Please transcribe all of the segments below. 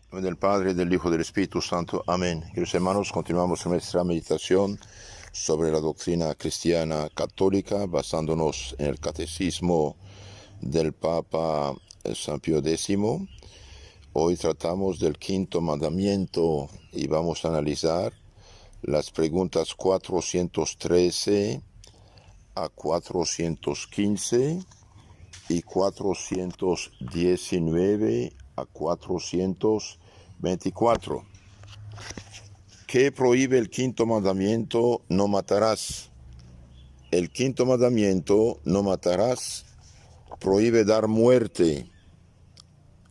En nombre del Padre, del Hijo y del Espíritu Santo. Amén. Queridos hermanos, continuamos nuestra meditación sobre la doctrina cristiana católica, basándonos en el catecismo del Papa San Pío X. Hoy tratamos del quinto mandamiento y vamos a analizar las preguntas 413 a 415 y 419 a 424. ¿Qué prohíbe el quinto mandamiento? No matarás. El quinto mandamiento, no matarás, prohíbe dar muerte,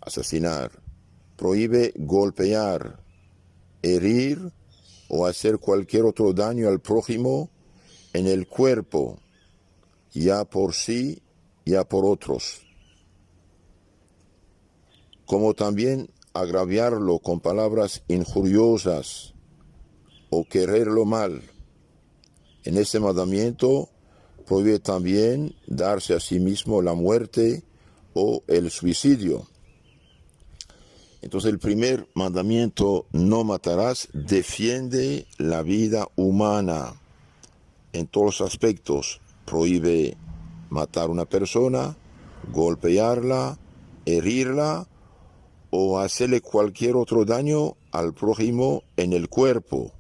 asesinar, prohíbe golpear, herir o hacer cualquier otro daño al prójimo en el cuerpo, ya por sí, ya por otros, como también agraviarlo con palabras injuriosas o quererlo mal. En este mandamiento prohíbe también darse a sí mismo la muerte o el suicidio. Entonces el primer mandamiento, no matarás, defiende la vida humana en todos los aspectos. Prohíbe matar a una persona, golpearla, herirla o hacerle cualquier otro daño al prójimo en el cuerpo,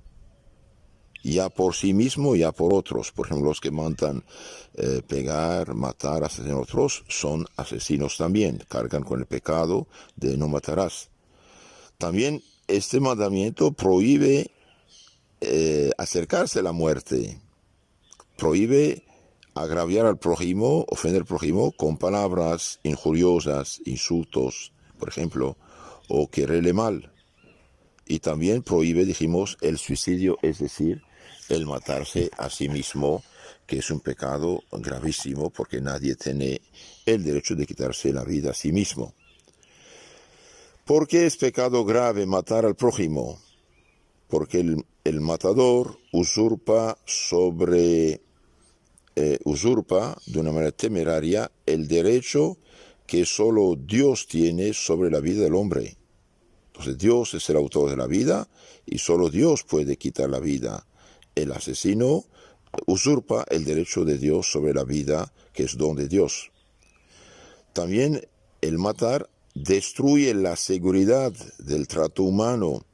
ya por sí mismo, ya por otros. Por ejemplo, los que mandan pegar, matar, asesinar a otros, son asesinos también, cargan con el pecado de no matarás. También este mandamiento prohíbe acercarse a la muerte, prohíbe agraviar al prójimo, ofender al prójimo con palabras injuriosas, insultos, por ejemplo, o quererle mal. Y también prohíbe, dijimos, el suicidio, es decir, el matarse a sí mismo, que es un pecado gravísimo porque nadie tiene el derecho de quitarse la vida a sí mismo. ¿Por qué es pecado grave matar al prójimo? Porque el matador usurpa de una manera temeraria el derecho que solo Dios tiene sobre la vida del hombre. Entonces Dios es el autor de la vida y solo Dios puede quitar la vida. El asesino usurpa el derecho de Dios sobre la vida, que es don de Dios. También el matar destruye la seguridad del trato humano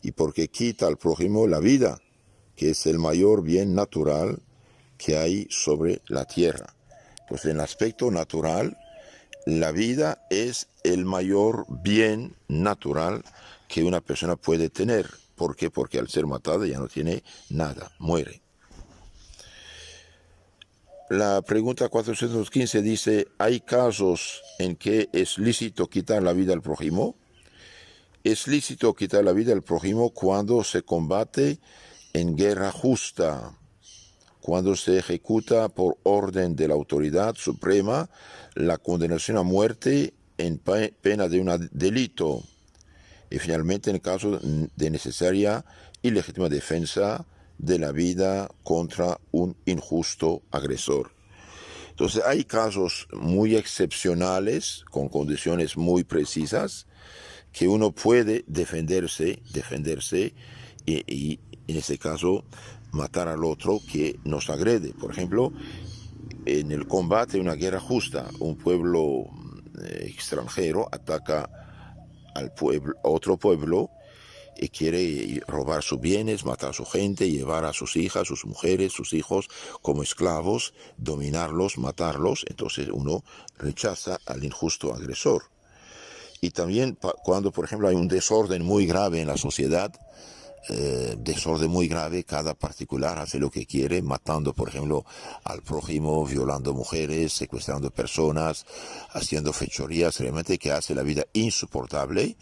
y porque quita al prójimo la vida, que es el mayor bien natural que hay sobre la tierra. Pues en el aspecto natural, la vida es el mayor bien natural que una persona puede tener. ¿Por qué? Porque al ser matada ya no tiene nada, muere. La pregunta 415 dice, ¿hay casos en que es lícito quitar la vida al prójimo? Es lícito quitar la vida al prójimo cuando se combate en guerra justa, cuando se ejecuta por orden de la autoridad suprema la condenación a muerte en pena de un delito, y finalmente en el caso de necesaria y legítima defensa de la vida contra un injusto agresor. Entonces hay casos muy excepcionales, con condiciones muy precisas, que uno puede defenderse y en este caso matar al otro que nos agrede. Por ejemplo, en el combate de una guerra justa, un pueblo extranjero ataca al pueblo, a otro pueblo y quiere robar sus bienes, matar a su gente, llevar a sus hijas, sus mujeres, sus hijos como esclavos, dominarlos, matarlos. Entonces uno rechaza al injusto agresor. Y también cuando, por ejemplo, hay un desorden muy grave en la sociedad, desorden muy grave, cada particular hace lo que quiere, matando, por ejemplo, al prójimo, violando mujeres, secuestrando personas, haciendo fechorías, realmente que hace la vida insoportable.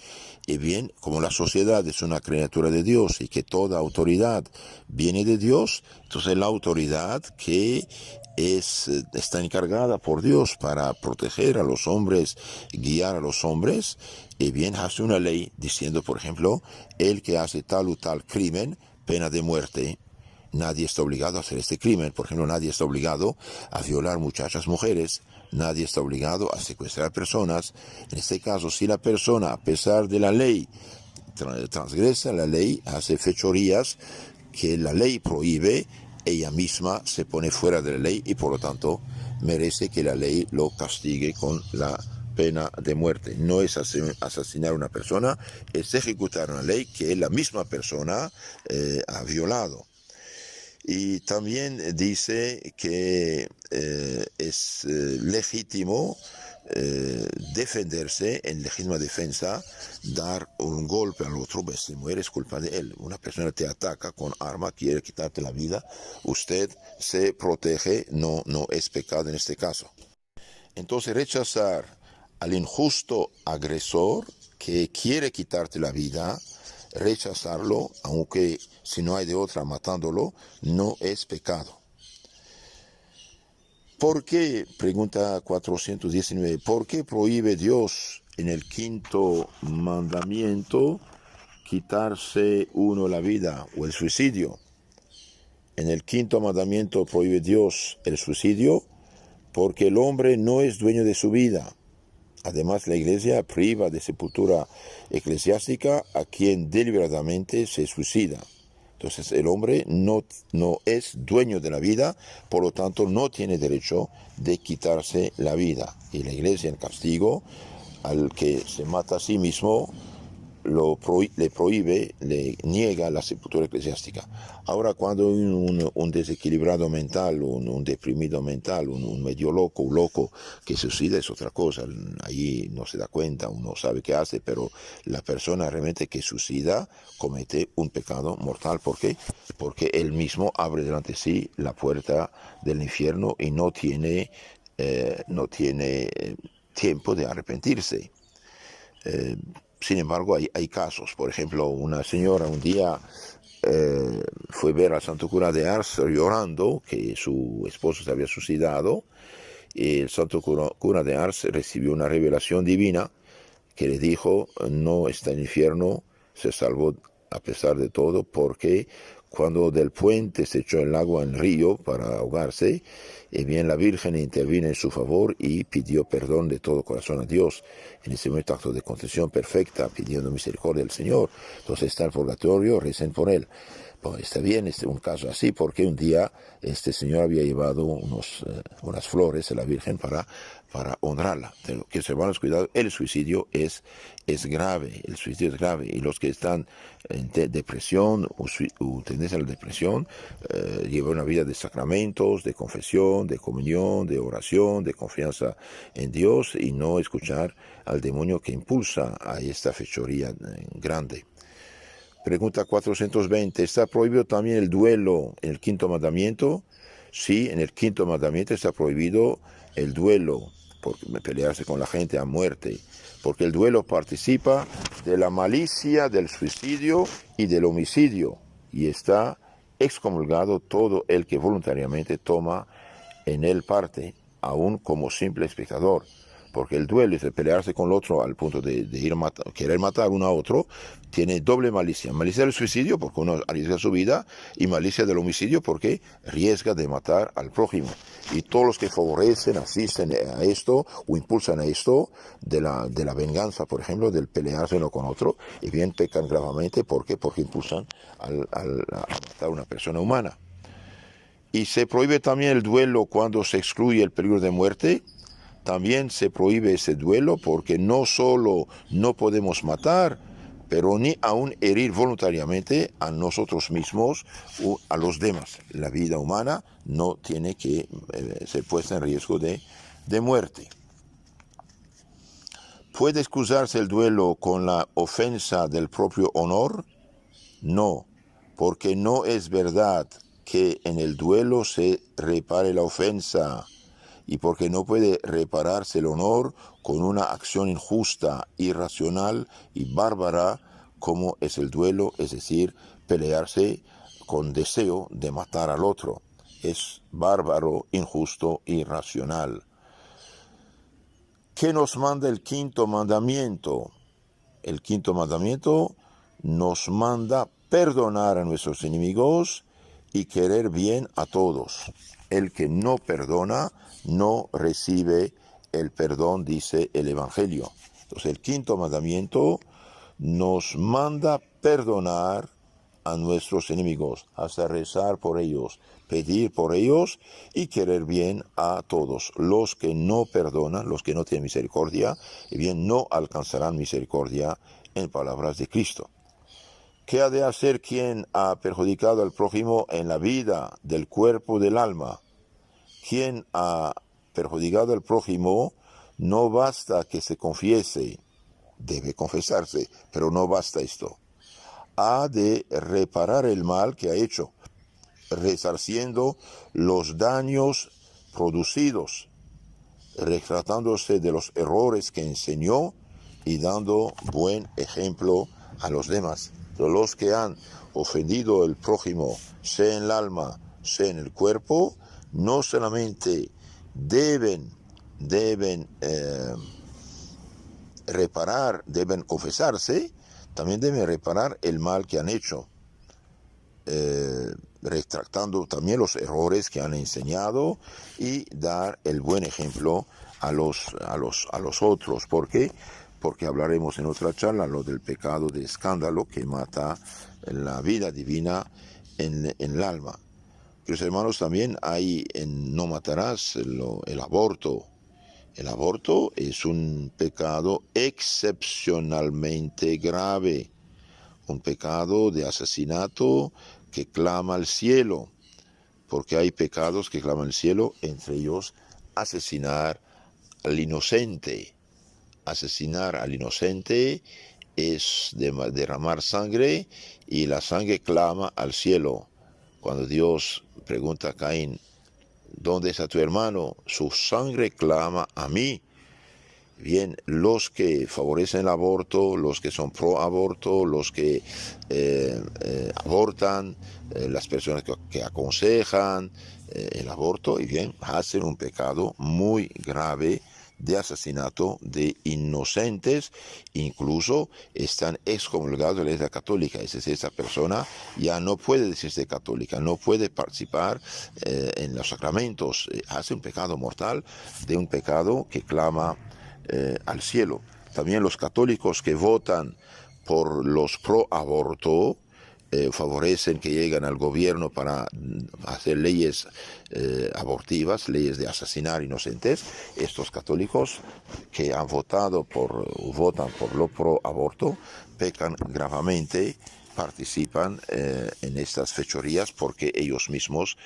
Y bien, como la sociedad es una criatura de Dios y que toda autoridad viene de Dios, entonces la autoridad que está encargada por Dios para proteger a los hombres, guiar a los hombres, y bien hace una ley diciendo, por ejemplo, el que hace tal o tal crimen, pena de muerte. Nadie está obligado a hacer este crimen. Por ejemplo, nadie está obligado a violar muchachas mujeres, nadie está obligado a secuestrar personas. En este caso, si la persona, a pesar de la ley, transgresa la ley, hace fechorías que la ley prohíbe, ella misma se pone fuera de la ley y por lo tanto merece que la ley lo castigue con la pena de muerte. No es asesinar a una persona, es ejecutar una ley que la misma persona ha violado. Y también dice que es legítimo defenderse, en legítima defensa, dar un golpe al otro, pues si muere es culpa de él. Una persona te ataca con arma, quiere quitarte la vida, usted se protege, no es pecado en este caso. Entonces rechazar al injusto agresor que quiere quitarte la vida, rechazarlo, aunque si no hay de otra matándolo, no es pecado. ¿Por qué, pregunta 419, por qué prohíbe Dios en el 5º mandamiento quitarse uno la vida o el suicidio? En el 5º mandamiento prohíbe Dios el suicidio porque el hombre no es dueño de su vida. Además, la Iglesia priva de sepultura eclesiástica a quien deliberadamente se suicida. Entonces, el hombre no es dueño de la vida, por lo tanto, no tiene derecho de quitarse la vida. Y la Iglesia, en castigo al que se mata a sí mismo, le prohíbe, le niega la sepultura eclesiástica. Ahora, cuando un desequilibrado mental, un deprimido mental, un medio loco, un loco que se suicida es otra cosa. Ahí no se da cuenta, uno sabe qué hace, pero la persona realmente que suicida comete un pecado mortal. ¿Por qué? Porque él mismo abre delante de sí la puerta del infierno y no tiene tiempo de arrepentirse. Sin embargo, hay casos. Por ejemplo, una señora un día fue ver al santo cura de Ars llorando que su esposo se había suicidado. Y el santo cura de Ars recibió una revelación divina que le dijo: no está en el infierno, se salvó a pesar de todo, porque cuando del puente se echó el agua en el río para ahogarse, bien la Virgen intervino en su favor y pidió perdón de todo corazón a Dios. En ese momento, acto de contrición perfecta, pidiendo misericordia del Señor. Entonces está en el purgatorio, recen por él. Pues está bien, un caso así, porque un día este señor había llevado unas flores a la Virgen para honrarla. Pero que hermanos, cuidado, el suicidio es grave, el suicidio es grave, y los que están en depresión o tendencia a la depresión llevan una vida de sacramentos, de confesión, de comunión, de oración, de confianza en Dios, y no escuchar al demonio que impulsa a esta fechoría grande. Pregunta 420, ¿está prohibido también el duelo en el 5º mandamiento? Sí, en el 5º mandamiento está prohibido el duelo, por pelearse con la gente a muerte, porque el duelo participa de la malicia, del suicidio y del homicidio, y está excomulgado todo el que voluntariamente toma en él parte, aun como simple espectador. Porque el duelo es de pelearse con el otro al punto de querer matar uno a otro, tiene doble malicia. Malicia del suicidio, porque uno arriesga su vida, y malicia del homicidio, porque riesga de matar al prójimo. Y todos los que favorecen, asisten a esto, o impulsan a esto, de la venganza, por ejemplo, del pelearse uno con otro, y bien pecan gravemente. ¿Por qué? Porque impulsan a matar a una persona humana. Y se prohíbe también el duelo cuando se excluye el peligro de muerte. También se prohíbe ese duelo porque no solo no podemos matar, pero ni aún herir voluntariamente a nosotros mismos o a los demás. La vida humana no tiene que ser puesta en riesgo de muerte. ¿Puede excusarse el duelo con la ofensa del propio honor? No, porque no es verdad que en el duelo se repare la ofensa, y porque no puede repararse el honor con una acción injusta, irracional y bárbara como es el duelo, es decir, pelearse con deseo de matar al otro. Es bárbaro, injusto, irracional. ¿Qué nos manda el 5º mandamiento? El 5º mandamiento nos manda perdonar a nuestros enemigos y querer bien a todos. El que no perdona no recibe el perdón, dice el Evangelio. Entonces el 5º mandamiento nos manda perdonar a nuestros enemigos, hasta rezar por ellos, pedir por ellos y querer bien a todos. Los que no perdonan, los que no tienen misericordia, bien no alcanzarán misericordia, en palabras de Cristo. ¿Qué ha de hacer quien ha perjudicado al prójimo en la vida, del cuerpo, del alma? Quien ha perjudicado al prójimo, no basta que se confiese, debe confesarse, pero no basta esto. Ha de reparar el mal que ha hecho, resarciendo los daños producidos, retratándose de los errores que enseñó y dando buen ejemplo a los demás. Los que han ofendido al prójimo, sea en el alma, sea en el cuerpo, no solamente deben reparar, deben confesarse, también deben reparar el mal que han hecho, retractando también los errores que han enseñado y dar el buen ejemplo a los otros. ¿Por qué? Porque hablaremos en otra charla lo del pecado de escándalo que mata la vida divina en el alma. Queridos hermanos, también hay en no matarás el aborto. El aborto es un pecado excepcionalmente grave, un pecado de asesinato que clama al cielo, porque hay pecados que claman al cielo, entre ellos asesinar al inocente. Asesinar al inocente es derramar sangre y la sangre clama al cielo. Cuando Dios pregunta a Caín, ¿dónde está tu hermano? Su sangre clama a mí. Bien, los que favorecen el aborto, los que son pro aborto, los que abortan, las personas que aconsejan el aborto, y bien, hacen un pecado muy grave de asesinato de inocentes, incluso están excomulgados de la Iglesia Católica. Es decir, esa persona ya no puede decirse católica, no puede participar en los sacramentos, hace un pecado mortal, de un pecado que clama al cielo. También los católicos que votan por los pro aborto favorecen que lleguen al gobierno para hacer leyes abortivas, leyes de asesinar inocentes. Estos católicos que han votan por lo pro aborto pecan gravemente, participan en estas fechorías porque ellos mismos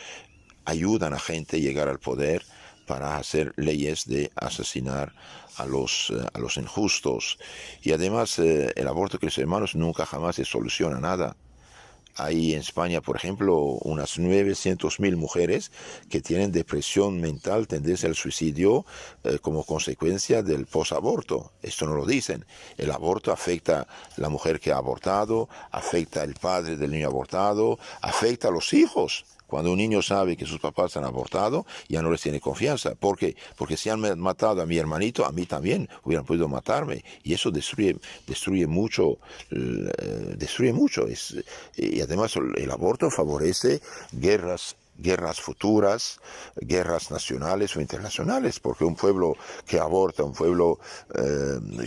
ayudan a gente a llegar al poder para hacer leyes de asesinar a los injustos. Y además el aborto, queridos hermanos, nunca jamás se soluciona nada. Hay en España, por ejemplo, unas 900.000 mujeres que tienen depresión mental, tendencia al suicidio como consecuencia del posaborto. Esto no lo dicen. El aborto afecta a la mujer que ha abortado, afecta al padre del niño abortado, afecta a los hijos. Cuando un niño sabe que sus papás han abortado, ya no les tiene confianza. ¿Por qué? Porque si han matado a mi hermanito, a mí también hubieran podido matarme. Y eso destruye mucho. Y además el aborto favorece guerras futuras, guerras nacionales o internacionales, porque un pueblo que aborta, un pueblo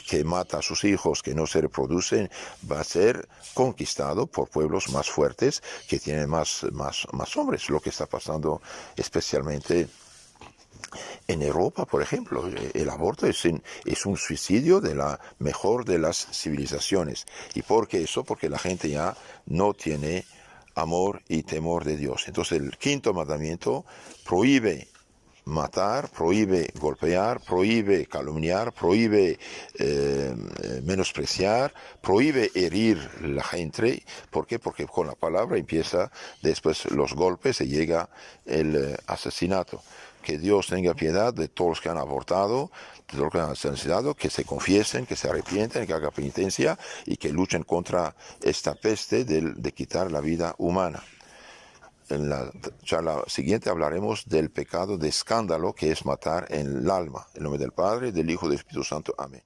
que mata a sus hijos, que no se reproducen, va a ser conquistado por pueblos más fuertes que tienen más hombres, lo que está pasando especialmente en Europa, por ejemplo. El aborto es un suicidio de la mejor de las civilizaciones. ¿Y por qué eso? Porque la gente ya no tiene amor y temor de Dios. Entonces el quinto mandamiento prohíbe matar, prohíbe golpear, prohíbe calumniar, prohíbe menospreciar, prohíbe herir la gente. ¿Por qué? Porque con la palabra empieza después los golpes y llega el asesinato. Que Dios tenga piedad de todos los que han abortado, de todos los que han asesinado, que se confiesen, que se arrepienten, que hagan penitencia y que luchen contra esta peste de quitar la vida humana. En la charla siguiente hablaremos del pecado de escándalo, que es matar en el alma. En nombre del Padre, del Hijo y del Espíritu Santo. Amén.